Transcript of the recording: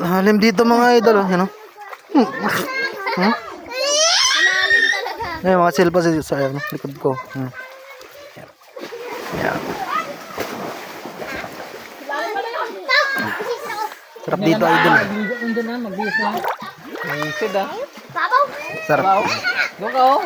Lalim dito mga idol. Yan o. Ay, mga silpa sa likod ko. Yan. Sarap dito idol. Nandun na, magbihis na. May isod ah. Sarap. Doon ka oh.